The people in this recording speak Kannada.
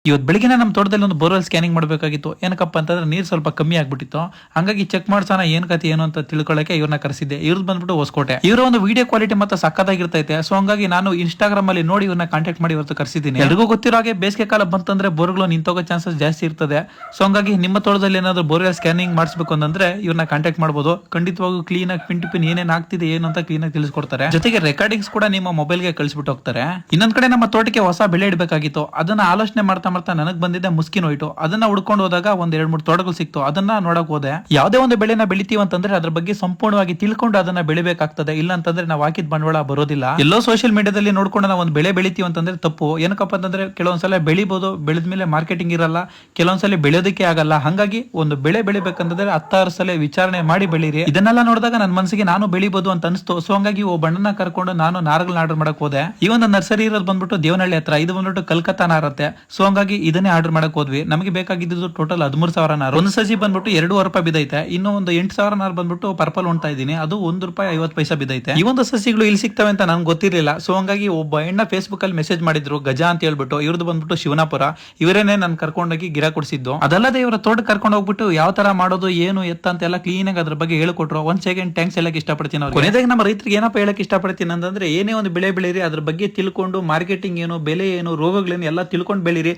ಇವತ್ತು ಬೆಳಿಗ್ಗೆ ನಮ್ಮ ತೋಟದಲ್ಲಿ ಒಂದು ಬೋರ್ವೆಲ್ ಸ್ಕ್ಯಾನಿಂಗ್ ಮಾಡಬೇಕಾಗಿತ್ತು. ಏನಕ್ಕಪ್ಪ ಅಂತಂದ್ರೆ ನೀರು ಸ್ವಲ್ಪ ಕಮ್ಮಿ ಆಗ್ಬಿಟ್ಟಿತ್ತು. ಹಂಗಾಗಿ ಚೆಕ್ ಮಾಡ್ಸೋಣ ಏನ್ ಕತೆ ಏನು ಅಂತ ತಿಳ್ಕೊಳ್ಳಕ್ಕೆ ಇವ್ರನ್ನ ಕರೆಸಿದ್ದೆ. ಇವ್ರದ್ದು ಬಂದ್ಬಿಟ್ಟು ಹೊಸಕೋಟೆ. ಇವರ ಒಂದು ವಿಡಿಯೋ ಕ್ವಾಲಿಟಿ ಮತ್ತೆ ಸಕ್ಕತ್ತಾಗಿರ್ತೈತೆ. ಸೊ ಹಂಗಾಗಿ ನಾನು ಇನ್ಸ್ಟಾಗ್ರಾಮ್ ಅಲ್ಲಿ ನೋಡಿ ಇವ್ರನ್ನ ಕಾಂಟ್ಯಾಕ್ಟ್ ಮಾಡಿ ಇವತ್ತು ಕರೆಸಿದ್ದೀನಿ. ಎಲ್ರಿಗೂ ಗೊತ್ತಿರೋ ಹಾಗೆ ಬೇಸಿಗೆ ಕಾಲ ಬಂತಂದ್ರೆ ಬೋರ್ಗಳು ನಿಂತೋಗೋ ಚಾನ್ಸಸ್ ಜಾಸ್ತಿ ಇರ್ತದೆ. ಸೊ ಹಂಗಾಗಿ ನಿಮ್ಮ ತೋಟದಲ್ಲಿ ಏನಾದ್ರು ಬೋರ್ವೆಲ್ ಸ್ಕ್ಯಾನಿಂಗ್ ಮಾಡಿಸ್ಬೇಕು ಅಂತಂದ್ರೆ ಇವ್ರನ್ನ ಕಾಂಟ್ಯಾಕ್ಟ್ ಮಾಡಬಹುದು. ಖಂಡಿತವಾಗೂ ಕ್ಲೀನ್ ಆಗಿ ಪಿನ್ ಏನೇನ್ ಆಗ್ತಿದೆ ಏನು ಅಂತ ಕ್ಲೀನ್ ಆಗಿ ತಿಳಿಸ್ಕೊಡ್ತಾರೆ. ಜೊತೆಗೆ ರೆಕಾರ್ಡಿಂಗ್ಸ್ ಕೂಡ ನಿಮ್ಮ ಮೊಬೈಲ್ಗೆ ಕಳಿಸ್ಬಿಟ್ಟು ಹೋಗ್ತಾರೆ. ಇನ್ನೊಂದ್ ಕಡೆ ನಮ್ಮ ತೋಟಕ್ಕೆ ಹೊಸ ಬೆಳೆ ಇಡಬೇಕಾಗಿತ್ತು. ಅದನ್ನ ಆಲೋಚನೆ ಮಾಡ್ತಾ ನನಗ್ ಬಂದಿದ್ದೆ ಮುಸ್ಕಿನ್ ಹೋಯ್ತು. ಅದನ್ನ ಹುಡ್ಕೊಂಡು ಹೋದಾಗ ಒಂದ್ 2-3 ತೋಟಗಳು ಸಿಕ್ತು. ಅದನ್ನ ನೋಡಕ್ ಹೋದೆ. ಯಾವ್ದೇ ಒಂದು ಬೆಳೆನ ಬೆಳಿತೀವಿ ಅಂತಂದ್ರೆ ಅದ್ರ ಬಗ್ಗೆ ಸಂಪೂರ್ಣವಾಗಿ ತಿಳ್ಕೊಂಡು ಅದನ್ನ ಬೆಳಿಬೇಕಾಗ್ತದೆ. ಇಲ್ಲ ಅಂತಂದ್ರೆ ನಾವು ಹಾಕಿದ ಬಂಡವಾಳ ಬರೋದಿಲ್ಲ. ಎಲ್ಲೋ ಸೋಷಿಯಲ್ ಮೀಡಿಯಾದಲ್ಲಿ ನೋಡ್ಕೊಂಡು ನಾವು ಒಂದು ಬೆಳೆ ಬೆಳಿತೀವಿ ಅಂತಂದ್ರೆ ತಪ್ಪು. ಏನಕ್ಕಪ್ಪ ಅಂತಂದ್ರೆ ಕೆಲವೊಂದ್ಸಲ ಬೆಳಿಬಹುದು, ಬೆಳೆದ್ಮೇಲೆ ಮಾರ್ಕೆಟಿಂಗ್ ಇರಲ್ಲ, ಕೆಲವೊಂದ್ಸಲ ಬೆಳೆಯೋದಕ್ಕೆ ಆಗಲ್ಲ. ಹಂಗಾಗಿ ಒಂದು ಬೆಳೆ ಬೆಳಿಬೇಕಂತಂದ್ರೆ 10 ಸಲ ವಿಚಾರಣೆ ಮಾಡಿ ಬೆಳೀರಿ. ಇದನ್ನೆಲ್ಲ ನೋಡಿದಾಗ ನನ್ನ ಮನಸ್ಸಿಗೆ ನಾನು ಬೆಳಿಬಹುದು ಅಂತ ಅನಿಸ್ತು. ಸೊ ಹಂಗಾಗಿ ಬಣ್ಣನ ಕರ್ಕೊಂಡು ನಾನು ನಾರುಗಳನ್ನ ಆರ್ಡರ್ ಮಾಡಕ್ ಹೋದೆ. ಈ ಒಂದು ನರ್ಸರಿ ಇರೋದು ಬಂದ್ಬಿಟ್ಟು ದೇವನಹಳ್ಳಿ ಹತ್ರ. ಇದು ಬಂದ್ಬಿಟ್ಟು ಕಲ್ಕತ್ತಾ ನಾರತ್ತೆ. ಸೊ ಹಂಗಾಗಿ ಇದನ್ನೇ ಆರ್ಡರ್ ಮಾಡಕ್ ಹೋದ್ವಿ. ನಮಗೆ ಬೇಕಾಗಿದ್ದು ಟೋಟಲ್ 13,000 ನಾರು. ಒಂದು ಸಸಿ ಬಂದ್ಬಿಟ್ಟು 2.5 ರೂಪಾಯಿ ಬಿದ್ದೈತೆ. ಇನ್ನು ಒಂದು 8,000 ನಾರು ಬಂದ್ಬಿಟ್ಟು ಪರ್ಪಲ್ ಹೊಣ್ತಾ ಇದೀನಿ. ಅದು ₹1.50 ಬಿದ್ದೈತೆ. ಈ ಒಂದು ಸಸಿಗಳು ಇಲ್ಲಿ ಸಿಗ್ತವೆ ಅಂತ ನನ್ಗೆ ಗೊತ್ತಿರಲಿಲ್ಲ. ಸೊ ಹಂಗಾಗಿ ಒಬ್ಬ ಹೆಣ್ಣ ಫೇಸ್ಬುಕ್ ಅಲ್ಲಿ ಮೆಸೇಜ್ ಮಾಡಿದ್ರು, ಗಜ ಅಂತ ಹೇಳ್ಬಿಟ್ಟು. ಇವ್ರದ್ದು ಬಂದ್ಬಿಟ್ಟು ಶಿವನಾಪುರ. ಇವರೇನೆ ನನ್ ಕರ್ಕೊಂಡೋಗಿ ಗಿಡ ಕೊಡಿಸಿದ್ದು. ಅದಲ್ಲದೆ ಇವರ ತೋಟ ಕರ್ಕೊಂಡು ಹೋಗ್ಬಿಟ್ಟು ಯಾವ ತರ ಮಾಡೋದು ಏನು ಎತ್ತ ಅಂತ ಎಲ್ಲ ಕ್ಲೀನ್ ಆಗಿ ಅದ್ರ ಬಗ್ಗೆ ಹೇಳ್ಕೊಟ್ರು. ಒಂದ್ ಸೆಕೆಂಡ್ ಥ್ಯಾಂಕ್ಸ್ ಹೇಳಕ್ ಇಷ್ಟಪಡ್ತೀನಿ ಅವ್ರಿಗೆ. ಕೊನೆದಾಗಿ ನಮ್ಮ ರೈತರಿಗೆ ಏನಪ್ಪ ಹೇಳಕ್ ಇಷ್ಟಪಡ್ತೀನಿ ಅಂತಂದ್ರೆ, ಏನೇ ಒಂದು ಬೆಳೆ ಬೆಳೀರಿ ಅದ್ರ ಬಗ್ಗೆ ತಿಳ್ಕೊಂಡು ಮಾರ್ಕೆಟಿಂಗ್ ಏನು, ಬೆಲೆ ಏನು, ರೋಗಗಳೇನು ಎಲ್ಲ ತಿಳ್ಕೊಂಡು ಬೆಳೀರಿ.